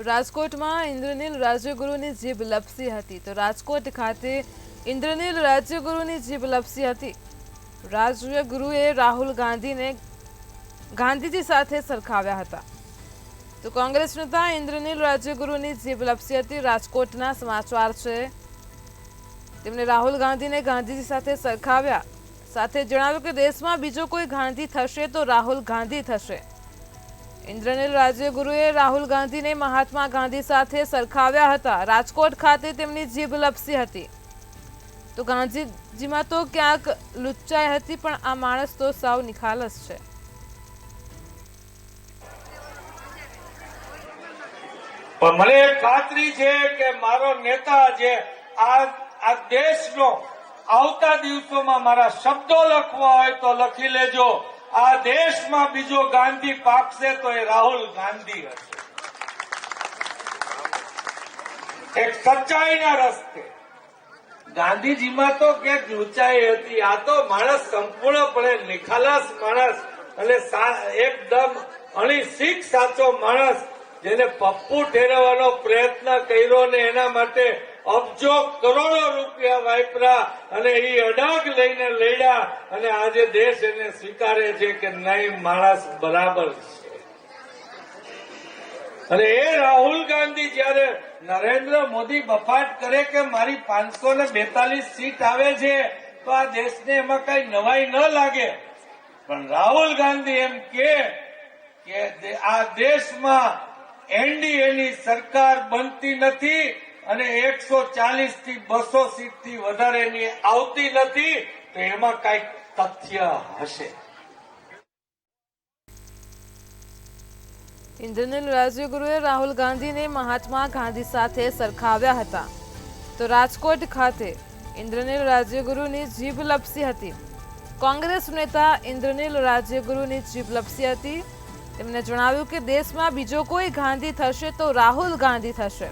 રાજકોટમાં ઇન્દ્રનીલ રાજ્યગુરુની જીભ લપસી હતી તો રાજકોટ ખાતે ઇન્દ્રનીલ રાજ્યગુરુની જીભ લપસી હતી। રાજ્યગુરુએ રાહુલ ગાંધીને ગાંધીજી સાથે સરખાવ્યા હતા તો કોંગ્રેસ નેતા ઇન્દ્રનીલ રાજ્યગુરુની જીભ લપસી હતી। રાજકોટના સમાચાર છે। તેમણે રાહુલ ગાંધીને ગાંધીજી સાથે સરખાવ્યા, સાથે જણાવ્યું કે દેશમાં બીજો કોઈ ગાંધી થશે તો રાહુલ ગાંધી થશે। ઇન્દ્રનીલ રાજ્યગુરુએ રાહુલ ગાંધીને મહાત્મા ગાંધી સાથે સરખાવ્યા હતા। રાજકોટ ખાતે તેમની જીભ લપસી હતી તો ગાંધીજીમાં તો ક્યાંક લુચ્ચાઈ હતી, પણ આ માણસ તો સાવ નિખાલસ છે। મને ખાતરી છે કે મારો નેતા જે આ દેશનો આવતા દિવસોમાં મારા શબ્દો લખવા હોય તો લખી લેજો, આ દેશમાં બીજો ગાંધી પાકશે તો એ રાહુલ ગાંધી હશે। એક સચ્ચાઈના રસ્તે ગાંધીજીમાં તો ક્યાંક ઊંચાઈ હતી, આ તો માણસ સંપૂર્ણપણે નિખાલસ માણસ અને એકદમ અણીસીક સાચો માણસ, જેને પપ્પુ ઠેરવવાનો પ્રયત્ન કર્યો ને એના માટે અબજો કરોડો રૂપિયા વાપર્યા અને એ અડાગ લઈને લડ્યા અને આજે દેશ એને સ્વીકારે છે કે નહીં, માણસ બરાબર છે। અને એ રાહુલ ગાંધી જયારે નરેન્દ્ર મોદી બફાટ કરે કે મારી 542 સીટ આવે છે તો આ દેશને એમાં કઈ નવાઈ ન લાગે, પણ રાહુલ ગાંધી એમ કે આ દેશમાં એનડીએની સરકાર બનતી નથી અને 140 થી 200 સીટથી વધારેની આવતી નથી, તો એમાં કઈક તથ્ય હશે। ઇન્દ્રનીલ રાજ્યગુરુએ રાહુલ ગાંધીને મહાત્મા ગાંધી સાથે સરખાવ્યા હતા તો રાજકોટ ખાતે ઇન્દ્રનીલ રાજ્યગુરુની જીભ લપસી હતી। કોંગ્રેસ નેતા ઇન્દ્રનીલ રાજ્યગુરુની જીભ લપસી હતી। તેમણે જણાવ્યું કે દેશમાં બીજો કોઈ ગાંધી થશે તો રાહુલ ગાંધી થશે।